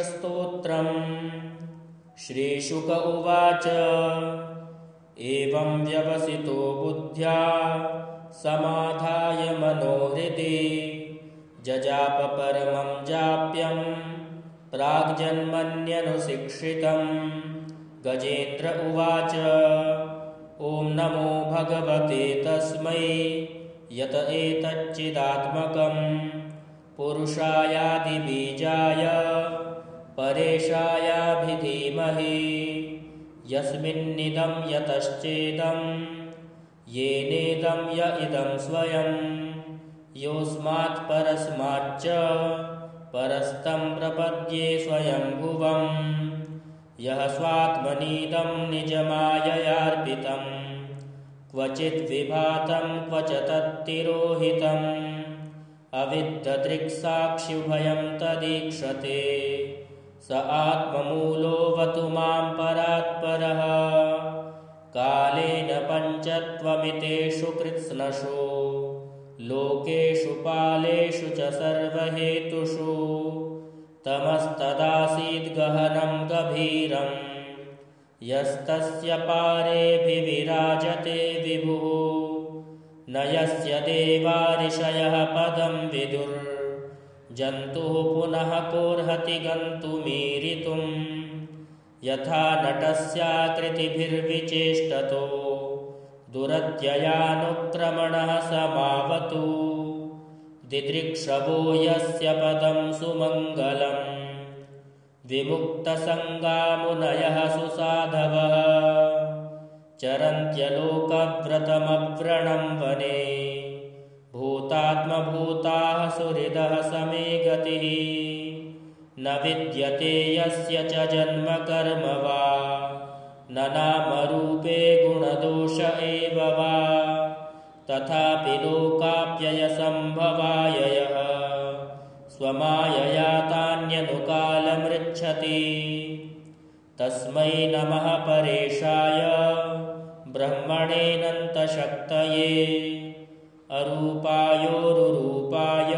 स्तोत्रम्। श्रीशुक उवाच एवं व्यवसितो बुद्ध्या समाधाय मनोहृदि जजाप परमं जाप्यं प्राग्जन्मन्यनुशिक्षितम्। गजेन्द्र उवाच ॐ नमो भगवते तस्मै यत एतच्चिदात्मकं पुरुषायादिबीजाय परेशायाभिधीमहि यस्मिन्निदं यतश्चेदं येनेदं य इदं स्वयं योऽस्मात् परस्माच्च परस्तं प्रपद्ये स्वयंभुवं यः स्वात्मनीदं निजमाययार्पितं क्वचिद् विभातं क्व च तत्तिरोहितम् अविद्ददृक्साक्षिभयं तदीक्षते स आत्ममूलोऽवतु मां परात्परः कालेन पञ्चत्वमितेषु कृत्स्नषु लोकेषु पालेषु च सर्वहेतुषु तमस्तदासीद् गहनं गभीरं यस्तस्य पारेऽभिविराजते विभुः न यस्य देवा ऋषयः पदं विदुर्जन्तुः पुनः कोऽर्हति गन्तुमीरितुं यथा नटस्याकृतिभिर्विचेष्टतो दुरत्ययानुक्रमणः समावतु दिदृक्षवो यस्य पदं सुमङ्गलं विमुक्तसङ्गामुनयः सुसाधवः चरन्त्यलोकव्रतमव्रणं वने भूतात्मभूताः सुहृदः समे गतिः न विद्यते यस्य च जन्म कर्म वा न नामरूपे गुणदोष एव वा तथापि लोकाप्ययसम्भवाय यः स्वमायया तान्यनुकालमृच्छति तस्मै नमः परेशाय ब्रह्मणेऽनन्तशक्तये अरूपायोरुरूपाय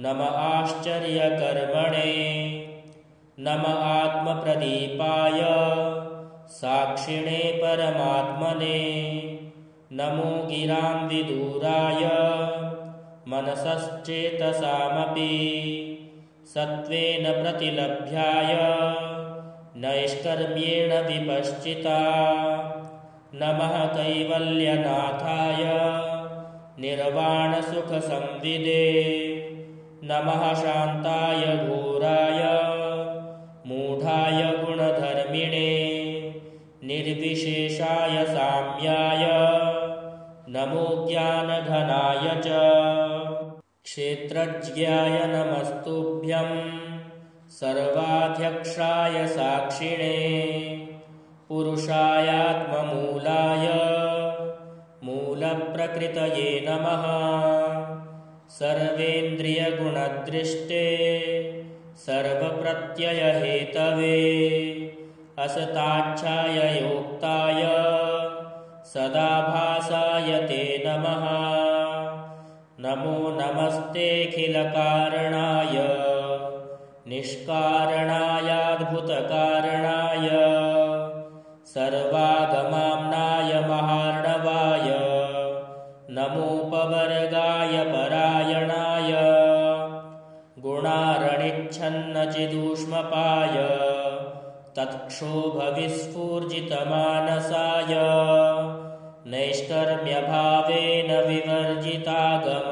नम आश्चर्यकर्मणे नम आत्मप्रदीपाय साक्षिणे परमात्मने नमो गिरां विदूराय मनसश्चेतसामपि सत्त्वेन प्रतिलभ्याय नैष्कर्म्येण विपश्चिता नमः कैवल्यनाथाय निर्वाणसुखसंविदे नमः शान्ताय घोराय मूढाय गुणधर्मिणे निर्विशेषाय साम्याय नमो ज्ञानघनाय च क्षेत्रज्ञाय नमस्तुभ्यं सर्वाध्यक्षाय साक्षिणे पुरुषायात्ममूलाय मूलप्रकृतये नमः सर्वेन्द्रियगुणदृष्टे सर्वप्रत्ययहेतवे असताच्छाय योक्ताय सदाभासाय ते नमः नमो नमस्तेऽखिलकारणाय निष्कारणायाद्भुतकारणाय सर्वागमाम्नाय महार्णवाय नमोपवर्गाय परायणाय गुणारणिच्छन्नचिदूष्मपाय तत्क्षोभविस्फूर्जितमानसाय नैष्कर्म्यभावेन विवर्जितागम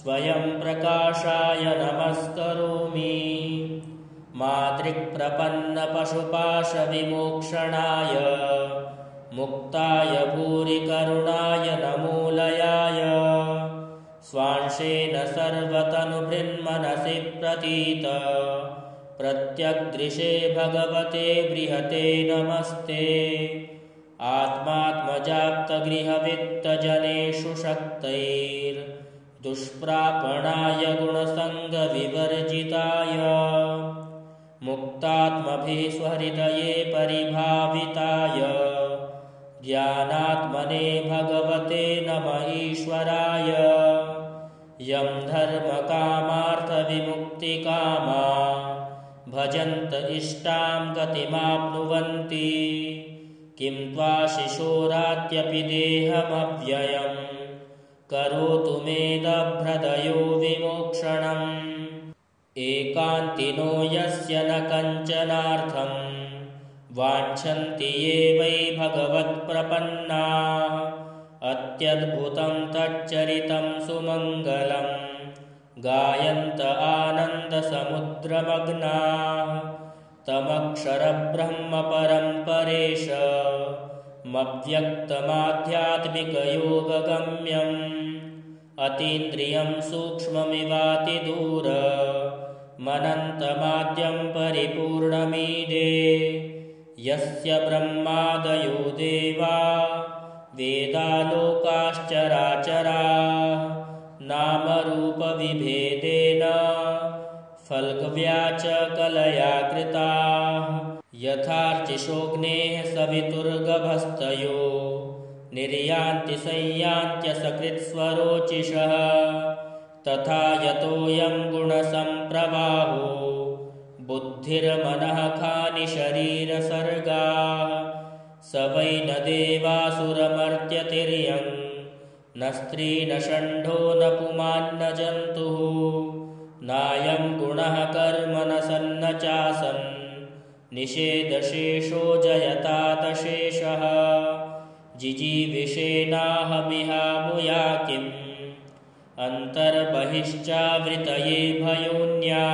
स्वयं प्रकाशाय नमस्करोमि मातृक्प्रपन्नपशुपाशविमोक्षणाय मुक्ताय भूरिकरुणाय नमोलयाय स्वांशेन सर्वतनुभृन्मनसि प्रतीत प्रत्यग्दृशे भगवते बृहते नमस्ते आत्मात्मजाप्तगृहवित्तजनेषु शक्तैर्दुष्प्रापणाय गुणसङ्गविवर्जिताय मुक्तात्मभिः स्वहृदये परिभाविताय ज्ञानात्मने भगवते नमः ईश्वराय यं धर्मकामार्थविमुक्तिकामा भजन्त इष्टां गतिमाप्नुवन्ति। किं त्वा शिशोरात्यपि देहमव्ययम् करोतु मेदभ्रदयो विमोक्षणम्। एकान्तिनो यस्य न कञ्चनार्थं वाञ्छन्ति ये वै भगवत्प्रपन्नाः। अत्यद्भुतं तच्चरितं सुमङ्गलं गायन्त आनन्दसमुद्रमग्नाः। तमक्षरब्रह्म परं परेशमव्यक्तमाध्यात्मिकयोगगम्यम्। अतीन्द्रियं सूक्ष्ममिवातिदूरमनन्तमाद्यं परिपूर्णमीडे। यस्य ब्रह्मादयो देवा वेदालोकाश्चराचराः नामरूपविभेदेन फल्गव्याचकलया कृताः। यथार्चिषोऽग्नेः सवितुर्गभस्तयो निर्यान्ति संयान्त्यसकृत्स्वरोचिषः। तथा यतोऽयं गुणसम्प्रवाहो बुद्धिर्मनः खानि शरीरसर्गाः। स वै न देवासुरमर्त्यतिर्यं न स्त्री न षण्ढो न पुमान्न जन्तुः। नायं गुणः कर्म न सन्न चासन् निषेधशेषो जयतादशेषः। जिजीविषेणाहमिहामुया किम् अन्तर्बहिश्चावृतये भयोन्या।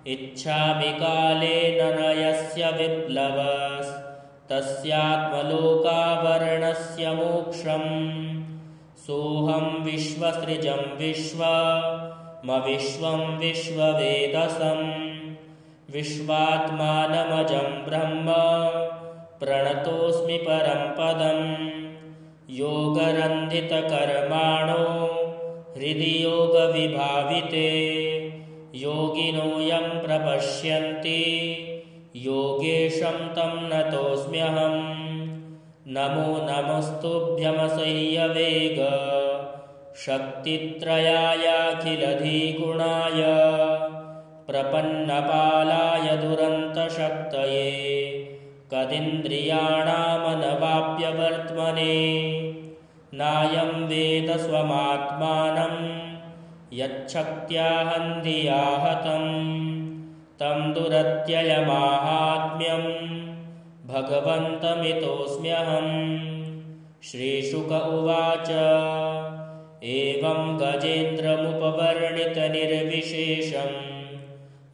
इच्छामि कालेन न यस्य विप्लवस्तस्यात्मलोकावरणस्य मोक्षम्। सोऽहं विश्वसृजं विश्वमविश्वं विश्ववेदसं। विश्वात्मानमजं ब्रह्म प्रणतोऽस्मि परं पदम्। योगरन्धितकर्माणो हृदि योगविभाविते योगिनो यं प्रपश्यन्ति योगेशं तं नतोऽस्म्यहम्। नमो नमस्तुभ्यमसह्यवेग शक्तित्रयायाखिलधिगुणाय प्रपन्नपालाय दुरन्तशक्तये कदिन्द्रियाणामनवाप्यवर्त्मने। नायं वेद स्वमात्मानं यच्छक्त्या हन्धिया हतं तं दुरत्ययमाहात्म्यं भगवन्तमितोऽस्म्यहम्। श्रीशुक उवाच एवं गजेन्द्रमुपवर्णितनिर्विशेषं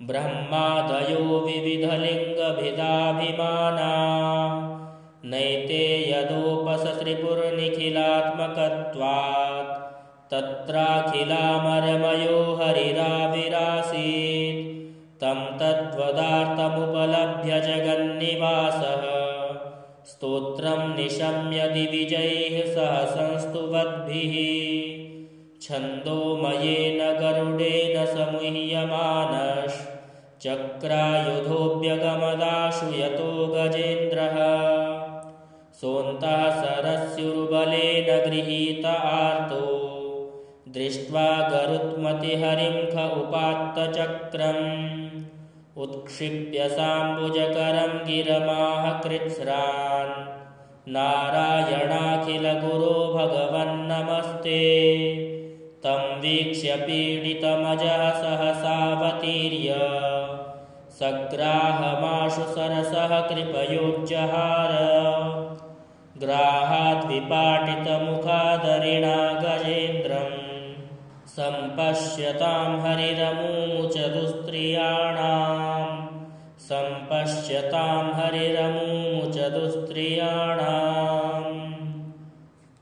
ब्रह्मादयो विविधलिङ्गभिदाभिमाना। नैते यदोपससृपुर्निखिलात्मकत्वात् तत्राखिलामरमयो हरिराविरासीत्। तं तद्वदार्थमुपलभ्य जगन्निवासः स्तोत्रं निशम्य दिविजैः सह संस्तुवद्भिः। छन्दोमयेन गरुडेन समुह्यमानश्चक्रायुधोऽभ्यगमदाशु यतो गजेन्द्रः। सोऽन्तः सरस्युर्बलेन गृहीत आर्तो दृष्ट्वा गरुत्मतिहरिं ख उपात्तचक्रम्। उत्क्षिप्य साम्बुजकरं गिरमाह कृच्छ्रान् नारायणाखिलगुरो भगवन्नमस्ते। तं वीक्ष्य पीडितमजः सहसावतीर्य सग्राहमाशु सरसः कृपयोज्जहार। ग्राहाद्विपाटितमुखादरिणा गजेन्द्रं सम्पश्यतां हरिरमुमुच दुस्त्रियाणां। सम्पश्यतां हरिरमुमुच दुस्त्रियाणाम्।